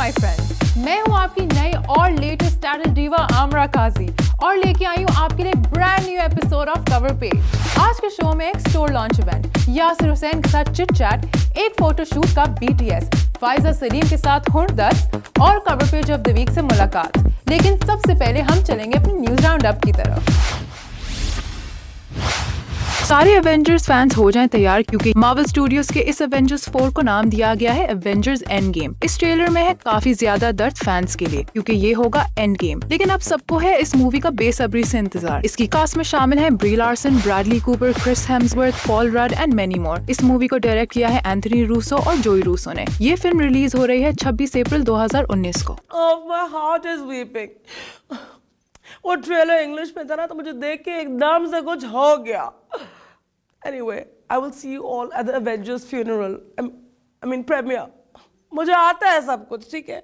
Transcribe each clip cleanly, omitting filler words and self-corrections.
My friends, मैं हूं आपकी नई और लेटेस्ट स्टाइल डिवा आमरा काजी और लेके आई हूं आपके लिए brand new episode of cover page. आज के शो में एक store launch event, Yasir Hussain के साथ चिट चैट, एक फोटोशूट का BTS, फाइजा सलीम के साथ हुर्दत और cover page of the week से मुलाकात। लेकिन सबसे पहले हम चलेंगे अपनी न्यूज राउंड अप की तरफ। सारे एवेंजर्स फैंस हो जाएं तैयार क्योंकि मार्वल स्टूडियोज के इस एवेंजर्स 4 को नाम दिया गया है एवेंजर्स एंड गेम। इस ट्रेलर में है काफी ज्यादा दर्द फैंस के लिए क्योंकि ये होगा एंड गेम। लेकिन अब सबको है इस मूवी का बेसब्री से इंतजार। इसकी कास्ट में शामिल हैं Brie Larson, Bradley Cooper, Chris Hemsworth, Paul Rudd and many more. इस मूवी को डायरेक्ट किया है एंथनी रूसो और जोई रूसो ने। ये फिल्म रिलीज हो रही है 26 अप्रैल 2019 को। My heart is weeping. वो ट्रेलर इंग्लिश में था ना तो मुझे देख के एकदम से कुछ हो गया। Anyway, I will see you all at the Avengers funeral. I mean premiere. मुझे आता है सब कुछ, ठीक है?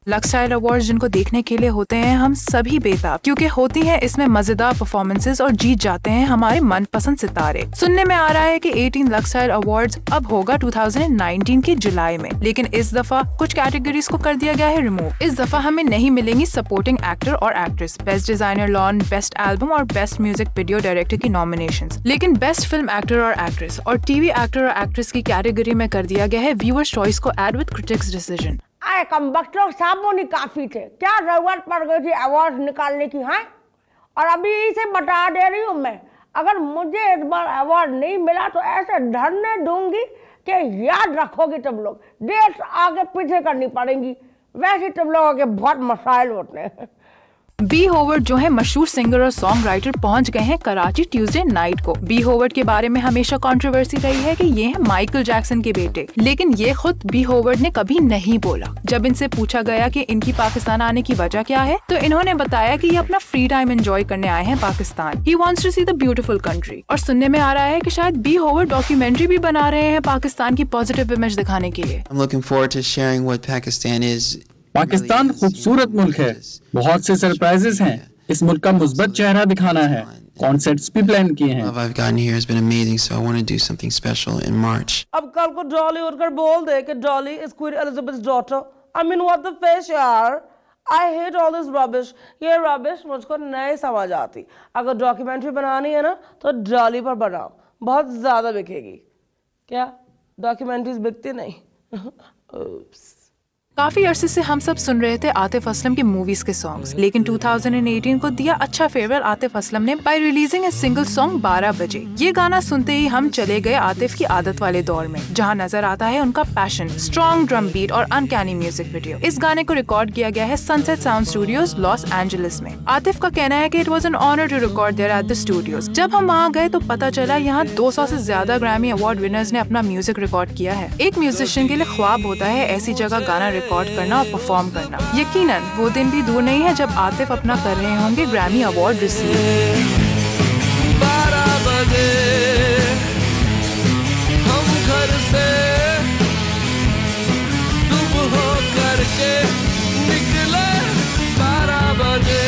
लक्सटाइल अवार्ड्स जिनको देखने के लिए होते हैं हम सभी बेताब, क्योंकि होती है इसमें मजेदार परफॉर्मेंसेस और जीत जाते हैं हमारे मनपसंद सितारे। सुनने में आ रहा है कि 18 लक्सटाइल अवार्ड्स अब होगा 2019 के जुलाई में, लेकिन इस दफा कुछ कैटेगरीज को कर दिया गया है रिमूव। इस दफा हमें नहीं मिलेंगी सपोर्टिंग एक्टर और actress, best designer lawn, best album और बेस्ट म्यूजिक वीडियो डायरेक्टर की नॉमिनेशंस। लेकिन बेस्ट फिल्म एक्टर और एक्ट्रेस और टीवी एक्टर और एक्ट्रेस की कैटेगरी में कर दिया गया है व्यूअर्स चॉइस को ऐड विद क्रिटिक्स डिसीजन। आए कमबख्तों साबुन काफी थे, क्या जरूरत पड़ गई थी अवार्ड निकालने की? है और अभी से बता दे रही हूँ मैं, अगर मुझे इस बार अवार्ड नहीं मिला तो ऐसे धरने दूंगी कि याद रखोगे तुम लोग, डेट आगे पीछे करनी पड़ेंगी। वैसे तुम लोगों के बहुत मसाइल होते हैं। बी होवर्ड जो है मशहूर सिंगर और सॉन्ग राइटर पहुंच गए हैं कराची ट्यूसडे नाइट को। बी होवर्ड के बारे में हमेशा कंट्रोवर्सी रही है कि ये है माइकल जैक्सन के बेटे, लेकिन ये खुद बी होवर्ड ने कभी नहीं बोला। जब इनसे पूछा गया कि इनकी पाकिस्तान आने की वजह क्या है तो इन्होंने बताया कि ये अपना फ्री टाइम एंजॉय करने आए हैं Pakistan. He wants to see the beautiful country. और सुनने में आ रहा है कि शायद बी होवर्ड डॉक्यूमेंट्री भी बना रहे हैं पाकिस्तान की पॉजिटिव इमेज दिखाने के लिए। पाकिस्तान खूबसूरत मुल्क है, बहुत से सरप्राइजेस हैं। इस मुल्क का मुस्बत चेहरा दिखाना है, कॉन्सर्ट्स भी प्लान किए हैं। अब कल को डॉली उठकर बोल दे कि Dolly is queen Elizabeth daughter. I mean what the fish यार। I hate all this rubbish। ये rubbish मुझको नहीं समझ आती। अगर डॉक्यूमेंट्री बनानी है ना तो डॉली पर बनाओ, बहुत ज्यादा बिकेगी। क्या डॉक्यूमेंट्रीज बिकती नहीं? काफी अरसे से हम सब सुन रहे थे आतिफ असलम की मूवीज के सॉन्ग्स, लेकिन 2018 को दिया अच्छा फेवरल आतिफ असलम ने bye releasing a single song 12 बजे। ये गाना सुनते ही हम चले गए आतिफ की आदत वाले दौर में, जहां नजर आता है उनका पैशन, स्ट्रॉन्ग ड्रम बीट और अनकैनी म्यूजिक वीडियो। इस गाने को रिकॉर्ड किया गया है sunset sound studios Los Angeles में। आतिफ का कहना है कि it was an honour to record there at the studios. जब हम वहाँ गए तो पता चला यहाँ 200 से ज्यादा ग्रैमी अवार्ड विनर्स ने अपना म्यूजिक रिकॉर्ड किया है। एक म्यूजिशियन के लिए ख्वाब होता है ऐसी जगह गाना रिकॉर्ड करना और परफॉर्म करना। यकीनन वो दिन भी दूर नहीं है जब आतिफ अपना कर रहे होंगे ग्रैमी अवार्ड रिसीव। 12 बजे हम घर से सुबह करके निकले 12 बजे।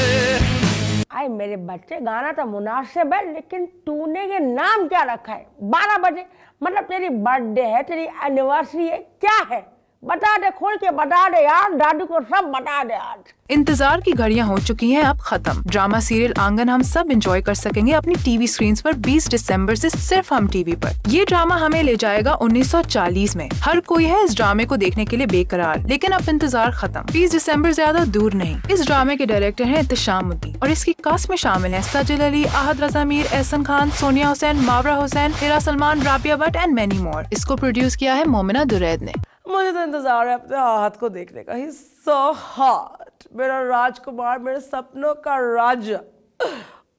आए मेरे बच्चे, गाना तो मुनासिब है लेकिन तूने ये नाम क्या रखा है 12 बजे? मतलब तेरी बर्थडे है, तेरी एनिवर्सरी है, क्या है? बता दे, खोल के बता दे यार, दादू को सब बता दे आज। इंतजार की घड़ियां हो चुकी हैं अब खत्म। ड्रामा सीरियल आंगन हम सब एंजॉय कर सकेंगे अपनी टीवी स्क्रीन्स पर 20 दिसंबर से सिर्फ हम टीवी पर। ये ड्रामा हमें ले जाएगा 1940 में। हर कोई है इस ड्रामे को देखने के लिए बेकरार, लेकिन अब इंतजार खत्म। 20 दिसंबर ज्यादा दूर नहीं। इस ड्रामे के डायरेक्टर हैं इत्तिशामुद्दीन और इसकी कास्ट में शामिल हैं Sajal Ali, Ahad Raza Mir, Ehsan Khan, Sonia Hussain, Mawra Hussain, Hira Salman, Rabia Bhatt and many more. इसको प्रोड्यूस किया है मोमिना दुरैद ने। मुझे तो इंतजार है अपने हाथ को देखने का। He's so hot। मेरा राजकुमार, मेरे सपनों का राजा।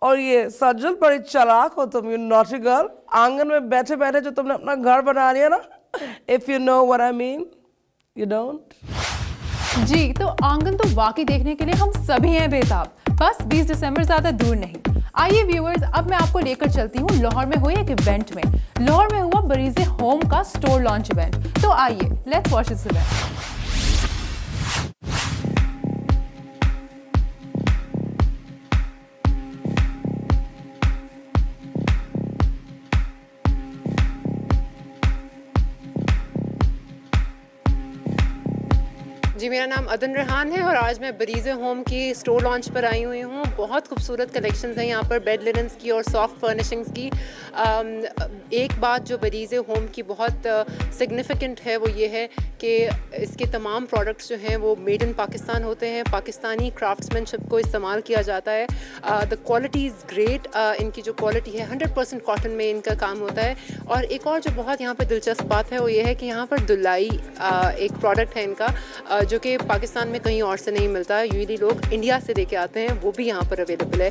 और ये सजल बड़ी चालाक हो तुम, you naughty girl। आंगन में बैठे बैठे जो तुमने अपना घर बना लिया ना, if you know what I mean, you don't। जी तो आंगन तो वाकई देखने के लिए हम सभी हैं बेताब। बस 20 दिसंबर ज्यादा दूर नहीं। आइए व्यूअर्स, अब मैं आपको लेकर चलती हूँ लाहौर में हुए एक इवेंट में। लाहौर में हुआ बरीज़े होम का स्टोर लॉन्च इवेंट। तो आइए लेट्स वॉच दिस इवेंट। जी मेरा नाम अदन रेहान है और आज मैं बरीज़े होम की स्टोर लॉन्च पर आई हुई हूँ। बहुत खूबसूरत कलेक्शंस हैं यहाँ पर बेड लिनन्स की और सॉफ्ट फर्निशिंग्स की। एक बात जो बरीज़े होम की बहुत सिग्निफिकेंट है वो ये है कि इसके तमाम प्रोडक्ट्स जो हैं वो मेड इन पाकिस्तान होते हैं। पाकिस्तानी क्राफ्ट्समैनशिप को इस्तेमाल किया जाता है। The quality is great. इनकी जो क्वालिटी है 100% कॉटन में इनका काम होता है। और एक और जो बहुत यहाँ पर दिलचस्प बात है वो ये है कि यहाँ पर दुलाई एक प्रोडक्ट है इनका जो कि पाकिस्तान में कहीं और से नहीं मिलता है। यूजुअली लोग इंडिया से लेके आते हैं, वो भी यहाँ पर अवेलेबल है।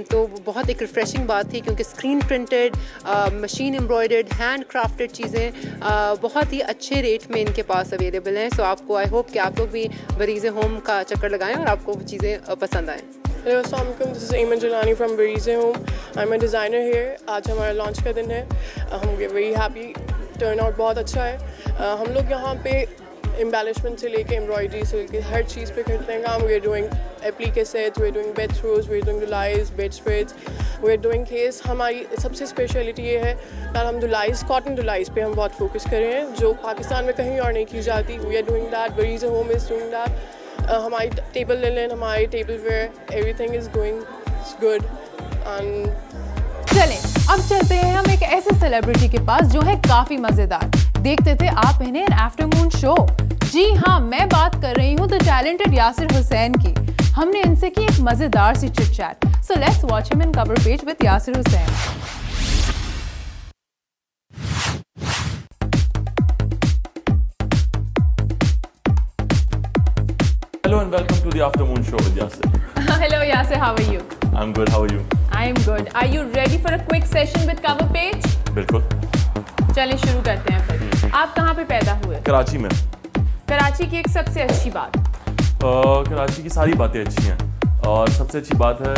तो बहुत एक रिफ़्रेशिंग बात थी क्योंकि screen printed, machine embroidered, hand crafted चीज़ें बहुत ही अच्छे रेट में इनके पास अवेलेबल हैं। सो आपको आई होप कि आप लोग भी बरीज़े होम का चक्कर लगाएं और आपको वो चीज़ें पसंद आएँ। हेलो अस्सलाम वालेकुम, दिस इज़ एमन Jilani from Bareeze home. I am a designer here. आज हमारा लॉन्च का दिन है। हम वेरी हैप्पी, टर्न आउट बहुत अच्छा है। हम लोग यहाँ पे एम्बेलिशमेंट से लेके एम्ब्रॉयडरी से लेके हर चीज़ पे करते हैं काम। We are doing applique sets, we are doing bed throws, we are doing दुलाइज, bed spreads, we are doing case. हमारी सबसे स्पेशलिटी ये है कि हम दुलाइज, कॉटन दुलाइज पे हम बहुत फोकस कर रहे हैं जो पाकिस्तान में कहीं और नहीं की जाती। We are doing that, Bareeze home is doing that. हमारी टेबल लिनन, हमारी table ware, everything is going good. And चलें अब चलते हैं हम एक ऐसे सेलिब्रिटी के पास जो है काफी मजेदार। देखते थे आप इन्हें एन आफ्टरनून शो। जी हाँ, मैं बात कर रही हूँ द टैलेंटेड यासिर हुसैन की। हमने इनसे की एक मजेदार सी chit chat. So let's watch him in cover page with Yasir Hussain. Hello and welcome to the Afternoon Show with Yasir. Hello Yasir, how are you? I'm good, how are you? I am good. Are you ready for a quick session with cover page? बिल्कुल। चलिए शुरू करते हैं फिर। आप कहाँ पे पैदा हुए? कराची में। कराची की एक सबसे अच्छी बात? कराची की सारी बातें अच्छी हैं और सबसे अच्छी बात है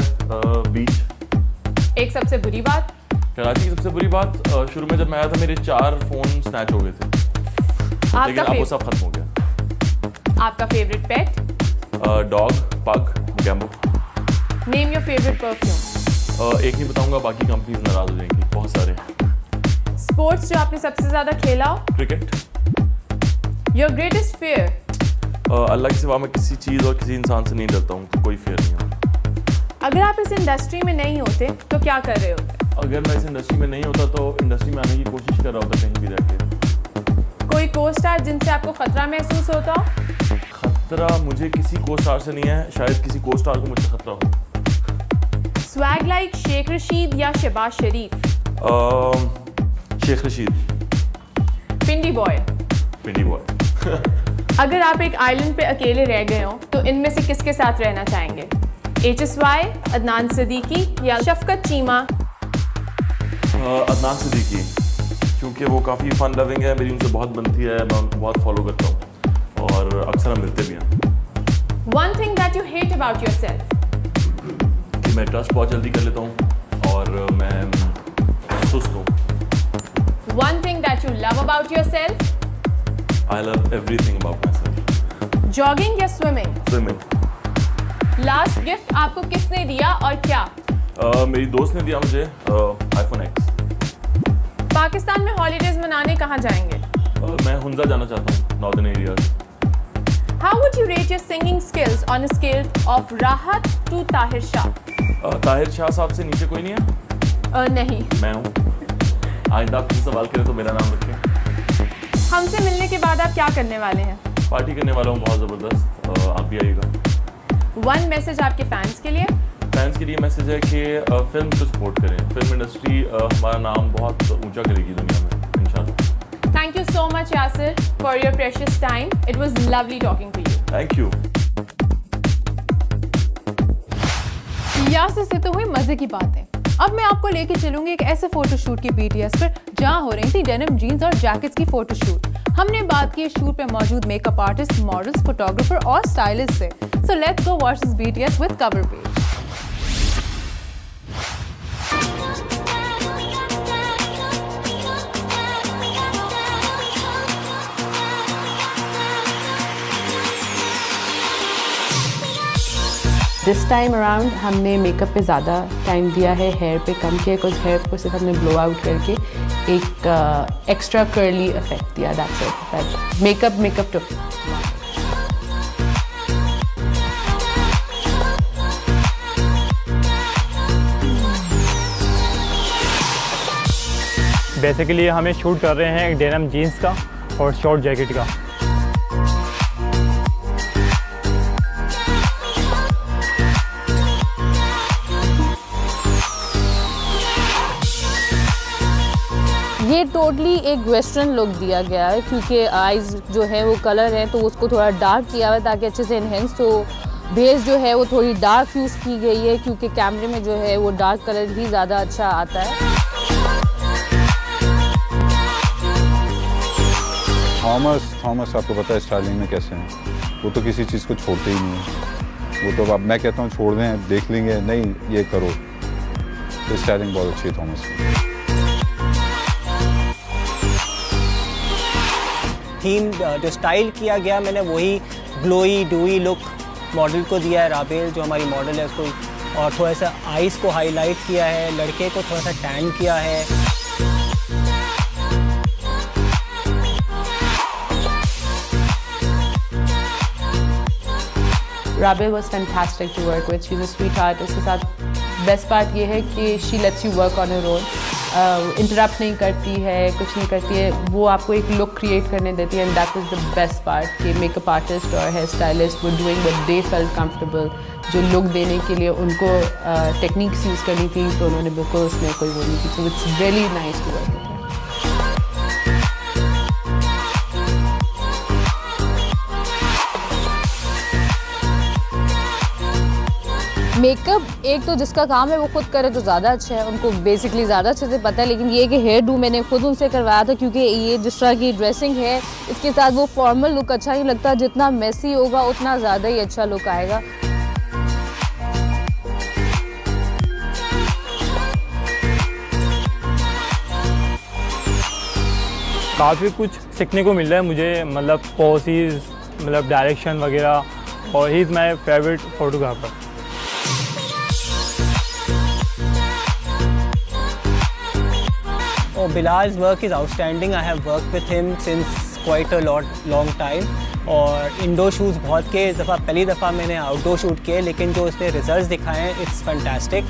बीच। एक सबसे बुरी बात? कराची की सबसे बुरी बात, शुरू में जब मैं आया था मेरे 4 फोन स्नैच हो गए थे, लेकिन अब वो सब खत्म हो गया। आपका favourite pet? Dog, pug, Gambo. Name your favourite perfume? एक नहीं बताऊंगा, बाकी कंपनीज नाराज हो जाएंगी, बहुत सारे। स्पोर्ट्स जो आपने सबसे ज्यादा खेला हो? Cricket. Your greatest fear? Allah के सिवा मैं किसी चीज़ और किसी इंसान से नहीं डरता हूँ, कोई फियर नहीं है। अगर आप इस इंडस्ट्री में नहीं होते तो क्या कर रहे होते? अगर मैं इस इंडस्ट्री में नहीं होता तो इंडस्ट्री में आने की कोशिश कर रहा होता कहीं भी रह के। कोई को स्टार जिनसे आपको खतरा महसूस होता हो? खतरा मुझे किसी को स्टार से नहीं है, शायद किसी को स्टार को मुझसे खतरा हो। स्वैग लाइक शेख रशीद या शहबाज शरीफ? शेख रशीद। पिंडी बॉय? पिंडी बॉय। अगर आप एक आइलैंड पे अकेले रह गए हो तो इनमें से किसके साथ रहना चाहेंगे? HSY, अदनान सिद्दीकी या शफकत चीमा? अदनान सिद्दीकी, क्योंकि वो काफ़ी फन लविंग है, मेरी उनसे बहुत बनती है, मैं उनको बहुत फॉलो करता हूँ और अक्सर हम मिलते भी हैं। One thing that you hate about yourself? कि मैं ट्रस्ट बहुत जल्दी कर लेता हूँ और मैं सुस्त हूँ। One thing that you love about yourself? I love everything about myself. Jogging या swimming? Swimming. Last gift आपको किसने दिया और क्या? मेरी दोस्त ने दिया मुझे iPhone X। पाकिस्तान में हॉलीडेज मनाने कहाँ जाएंगे? मैं हुंजा जाना चाहता हूँ, northern areas. How would you rate your singing skills on a scale of राहत to ताहिर शाह? ताहिर शाह साहब से नीचे कोई नहीं है? नहीं। मैं हूँ। आइंदा आप सवाल करें तो मेरा नाम रखें। हमसे मिलने के बाद आप क्या करने वाले हैं? पार्टी करने वाला हूँ बहुत ज़बरदस्त, आप भी आइएगा। वन मैसेज आपके फैंस के लिए? फैंस के लिए मैसेज है कि फिल्म को सपोर्ट करें। फिल्म इंडस्ट्री हमारा नाम बहुत ऊंचा करेगी दुनिया में इंशाल्लाह। Thank you so much Yasir for your precious time. It was lovely talking to you. Thank you. Yasir से तो हुई मजे की बातें। अब मैं आपको लेके चलूंगी एक ऐसे फोटोशूट की BTS पर जहां हो रही थी डेनिम जीन्स और जैकेट्स की फोटोशूट। हमने बात की शूट पे मौजूद मेकअप आर्टिस्ट, मॉडल्स, फोटोग्राफर और स्टाइलिस्ट से। सो let's go watch this BTS with cover page. This time around हमने मेकअप पे ज़्यादा टाइम दिया है, हेयर पे कम किया, बिकॉज हेयर को सिर्फ हमने ब्लो आउट करके एक एक्स्ट्रा कर्ली इफेक्ट दिया। That's it. Makeup too basically हमें शूट कर रहे हैं एक डेनिम जीन्स का और शॉर्ट जैकेट का। ये टोटली एक वेस्टर्न लुक दिया गया है क्योंकि आइज़ जो है वो कलर है तो उसको थोड़ा डार्क किया हुआ है ताकि अच्छे से इन्हेंस हो। बेस जो है वो थोड़ी डार्क यूज़ की गई है क्योंकि कैमरे में जो है वो डार्क कलर ही ज़्यादा अच्छा आता है। थॉमस आपको पता है स्टाइलिंग में कैसे हैं, वो तो किसी चीज़ को छोड़ते ही नहीं है। वो तो अब मैं कहता हूँ छोड़ दें, देख लेंगे, नहीं ये करो, तो स्टाइलिंग बहुत अच्छी है थॉमस की। थीम जो स्टाइल किया गया मैंने वही ग्लोई डूई लुक मॉडल को दिया है। राबेल जो हमारी मॉडल है उसको, और थोड़ा सा आइज़ को हाईलाइट किया है, लड़के को थोड़ा सा टैन किया है। Rabe was fantastic to work with. She's a sweetheart. इसके साथ बेस्ट पार्ट ये है कि she lets you work on her own. Interrupt नहीं करती है, कुछ नहीं करती है, वो आपको एक लुक क्रिएट करने देती है। And that was the best part कि मेकअप आर्टिस्ट और हेयर स्टाइलिस्ट वो doing what they felt comfortable. जो लुक देने के लिए उनको टेक्निक्स यूज़ करनी थी तो उन्होंने बिल्कुल उसमें कोई वो नहीं की। So it's really nice to work with. Makeup एक तो जिसका काम है वो खुद करे तो ज़्यादा अच्छा है, उनको बेसिकली ज़्यादा अच्छे से पता है। लेकिन ये कि हेयर डू मैंने खुद उनसे करवाया था क्योंकि ये जिस तरह की ड्रेसिंग है इसके साथ वो फॉर्मल लुक अच्छा नहीं लगता। जितना मेसी होगा उतना ज़्यादा ही अच्छा लुक आएगा। काफ़ी कुछ सीखने को मिल रहा है मुझे, मतलब पोसेस, मतलब डायरेक्शन वगैरह, और he is my favourite photographer. Oh, Bilal's work is outstanding. I have worked with him since quite a long time. और इंडोर शूट्स बहुत के, इस दफ़ा पहली दफ़ा मैंने आउटडोर शूट किए, लेकिन जो उसने रिजल्ट्स दिखाए हैं इट्स फैंटास्टिक।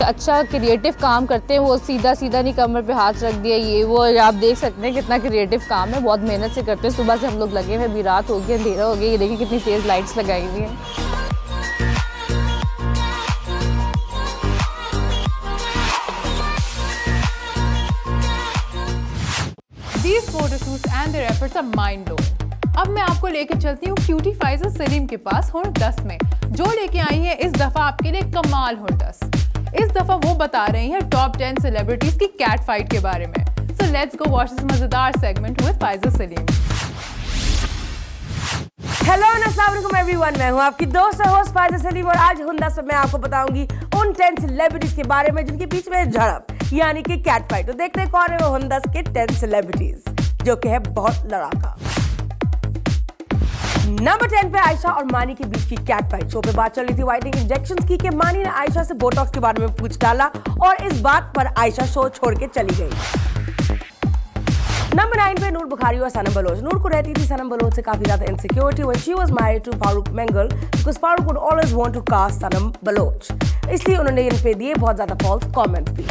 अच्छा क्रिएटिव काम करते हैं वो, सीधा सीधा नहीं कमर पे हाथ रख दिया ये वो। आप देख सकते हैं कितना क्रिएटिव काम है, बहुत मेहनत से करते हैं। सुबह से हम लोग लगे हुए, अभी रात हो गई, अंधेरा हो गया। ये देखिए कितनी तेज़ लाइट्स लगाई हुई हैं। These photoshoots and their efforts are mind blowing. अब मैं आपको लेके चलती हूँ क्यूटी फाइज़ा सलीम के पास हुंडस में, जो लेके आई है इस दफा आपके लिए कमाल हुंडस। इस दफा वो बता रही हैं टॉप 10 सेलिब्रिटीज की कैट फाइट के बारे में। So let's go watch this मजेदार segment with Faiza Saleem. Hello and अस्सलाम वालेकुम एवरीवन, मैं हूं आपकी दोस्त और होस्ट फाइज़ा सलीम और आज हुंडस में मैं आपको बताऊंगी उन 10 सेलिब्रिटीज के बारे में जिनके बीच में झड़प यानी कि कैट फाइट। तो देखते हैं कौन है वो हुंडस के 10 सेलिब्रिटीज जो कि है बहुत लड़ाका। नंबर 10 पे आयशा और मानी के बीच की कैट फाइट। शो पे बात चल रही थी व्हाइटनिंग इंजेक्शंस की कि मानी ने आयशा से बोटॉक्स के बारे में पूछ डाला और इस बात पर आयशा शो छोड़ के चली गई। नंबर 9 पे नूर बुखारी और सनम बलोच। नूर को रहती थी सनम बलोच से काफी ज्यादा insecurity when she was married to Farooq Mangal because Farooq would always want to cast Sanam Baloch, इसलिए उन्होंने इन पे दिए बहुत ज्यादा फॉल्स कमेंट्स भी।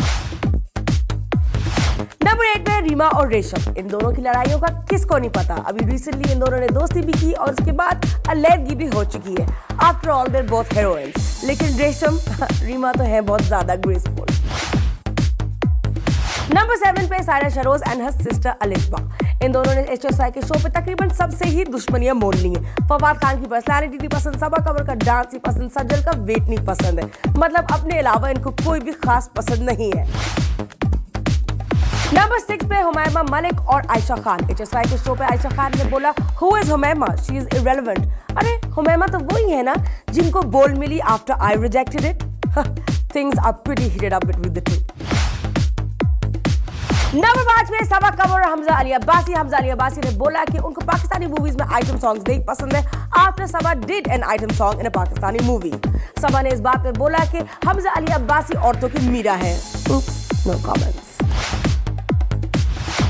नंबर 8 पे रीमा और रेशम। इन दोनों की लड़ाइयों का किसको नहीं पता। अभी रिसेंटली इन दोनों ने दोस्ती भी की और उसके बाद अलैदगी भी हो चुकी है। After all they're both heroines, लेकिन रेशम रीमा तो है बहुत ज्यादा ग्रेसफुल। नंबर 7 पे Saira Sharoz and her sister Alishba. इन दोनों ने HSI के शो पे तकरीबन सबसे ही दुश्मनियां मोड़ ली हैं। फवाद खान की पर्सनालिटी नहीं पसंद, सबा कमर का डांस नहीं पसंद, सज्जल का वेट नहीं पसंद है, मतलब अपने अलावा इनको कोई भी खास पसंद नहीं है। नंबर 6 पे हुमैमा मलिक और आयशा खान। HSI के शो पे आयशा खान ने बोला who is Humaima, she is irrelevant. अरे हुमैमा तो वही है ना जिनको बोल मिली after I rejected it. Things are pretty heated up between the two. Number 5 में सबा कमर और हमजा अली अब्बासी। हमजा अली अब्बासी ने बोला कि उनको पाकिस्तानी मूवीज में आइटम सॉन्ग्स नहीं पसंद है after Saba did an item song in a Pakistani movie. Saba ने इस बात पे बोला कि हमजा अली अब्बासी औरतों की मीरा है। No comments.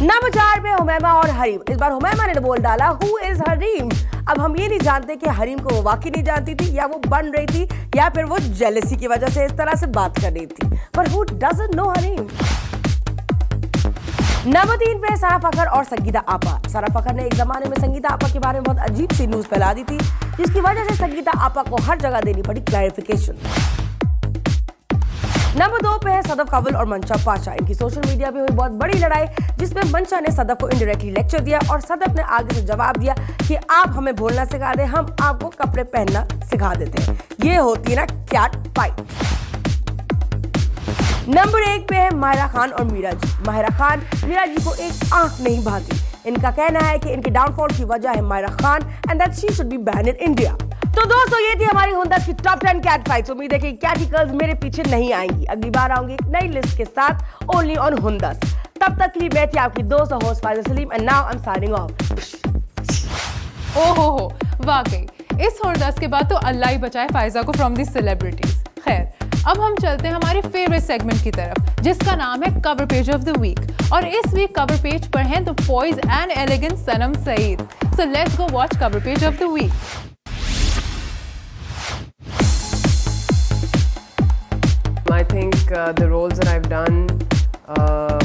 नंबर 4 पे हुमैमा और हरीम। इस बार हुमैमा ने बोल डाला हु इज हरीम। अब हम ये नहीं जानते कि हरीम को वो वाकई नहीं जानती थी, या वो बन रही थी, या फिर वो जेलसी की वजह से इस तरह से बात कर रही थी। पर who doesn't know Hareem. Number 3 पे सारा फखर और संगीता आपा। सारा फखर ने एक जमाने में संगीता आपा के बारे में बहुत अजीब सी न्यूज फैला दी थी, जिसकी वजह से संगीता आपा को हर जगह देनी पड़ी क्लैरिफिकेशन। नंबर 2 पे है सदफ कवल और मंशा पाशा। इनकी सोशल मीडिया पे हुई बहुत बड़ी लड़ाई, जिसमें मंशा ने सदफ को इनडायरेक्टली लेक्चर दिया और सदफ ने आगे से जवाब दिया कि आप हमें बोलना सिखा दें, हम आपको कपड़े पहनना सिखा देते हैं। ये होती है ना कैट फाइट। नंबर 1 पे है माहिरा खान और मीरा जी। माहिरा खान मीरा जी को एक आंख नहीं भाती। इनका कहना है कि इनके डाउनफॉल की वजह है Mahira Khan and that she should be banned in India. तो दोस्तों, ये थी हमारी हुंदस की टॉप 10 कैट फाइट्स। उम्मीद है कि कैटी गर्ल्स मेरे पीछे नहीं आएंगी। अगली बार आऊंगी एक नई लिस्ट के साथ ओनली ऑन हुंदस। तब तक के लिए मैं थी आपकी दोस्त और host Pfizer Salim and now I am signing off. ओहो, वाकई इस हुंदस के बाद तो अल्लाह ही बचाए फाइजा को फ्रॉम दी सेलिब्रिटीज। खैर, अब हम चलते हैं हमारे फेवरेट सेगमेंट की तरफ, जिसका नाम है cover page of the week. और इस वीक कवर पेज पर हैं the poise and elegant Sanam Saeed. So let's go watch cover page of the week. I think the roles that I've done,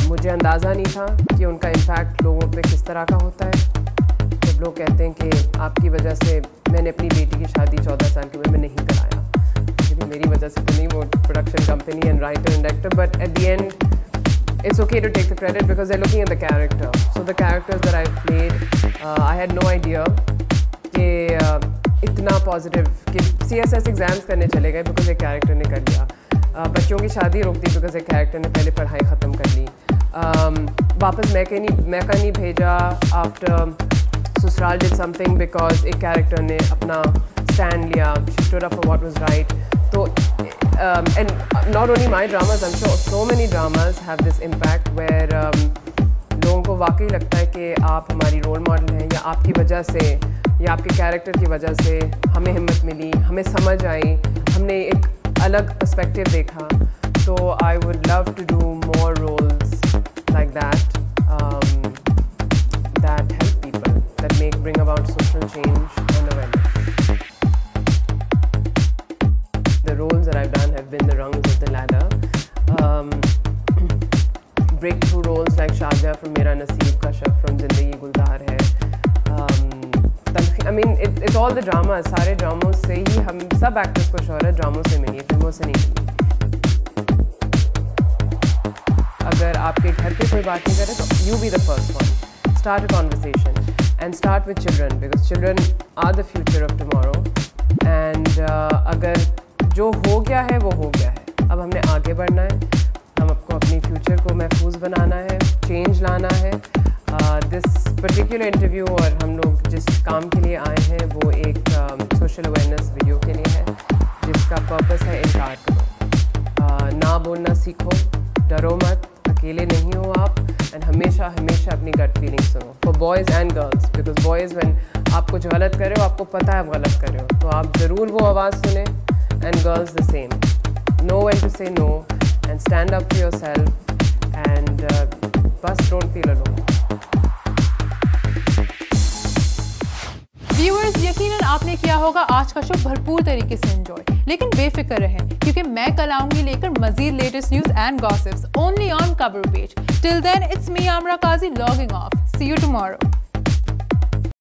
मुझे अंदाज़ा नहीं था कि उनका इम्पैक्ट लोगों पे किस तरह का होता है। जब लोग कहते हैं कि आपकी वजह से मैंने अपनी बेटी की शादी 14 साल की उम्र में नहीं कराया, क्योंकि मेरी वजह से तो नहीं, वो production company and writer and director, but at the end it's okay to take the credit because they're looking at the character. So the characters that I've played, I had no idea कि इतना positive कि CSS exams करने चले गए because एक character ने कर लिया। बच्चों की शादी रोक दी बिकॉज एक कैरेक्टर ने पहले पढ़ाई ख़त्म कर ली। वापस मैका नहीं भेजा आफ्टर ससुराल डिड समथिंग बिकॉज एक कैरेक्टर ने अपना स्टैंड लिया, she stood up for what was right. तो and not only my dramas, I'm sure so many dramas have this impact where लोगों को वाकई लगता है कि आप हमारी रोल मॉडल हैं, या आपकी वजह से या आपके कैरेक्टर की वजह से हमें हिम्मत मिली, हमें समझ आई, हमने एक अलग पर्सपेक्टिव देखा। तो I would love to do more roles like that that help people, that bring about social change and awareness. The roles that I've done have been the rungs of the ladder. Breakthrough roles like Shazia from Mera Naseeb, Kashaf from Zindagi Gulzar hai. I mean, it's all the dramas. सारे ड्रामों से ही हम सब actors को शोहरत ड्रामों से मिली है, फिल्मों से नहीं मिली। अगर आपके घर पे कोई बात नहीं करे तो you be the first one. Start a conversation and start with children because children are the future of tomorrow. And अगर जो हो गया है वो हो गया है, अब हमने आगे बढ़ना है, हम आपको अपनी फ्यूचर को महफूज बनाना है, चेंज लाना है। दिस पर्टिकुलर इंटरव्यू और हम लोग जिस काम के लिए आए हैं वो एक सोशल अवेयरनेस वीडियो के लिए है, जिसका पर्पस है इनकार करो, ना बोलना सीखो, डरो मत, अकेले नहीं हो आप, एंड हमेशा हमेशा अपनी गट फीलिंग सुनो for boys and girls because boys when आप कुछ गलत कर रहे हो आपको पता है आप गलत कर रहे हो, तो आप ज़रूर वो आवाज़ सुने। And girls the same. Know when to say no and stand up for yourself and bus don't feel alone. Viewers, यकीनन आपने किया होगा आज का शो भरपूर तरीके से एंजॉय, लेकिन बेफिक्र रहें क्योंकि मैं कल आऊंगी लेकर मजीद latest news and gossips only on cover page. Till then, it's me Amra Kazi logging off. See you tomorrow.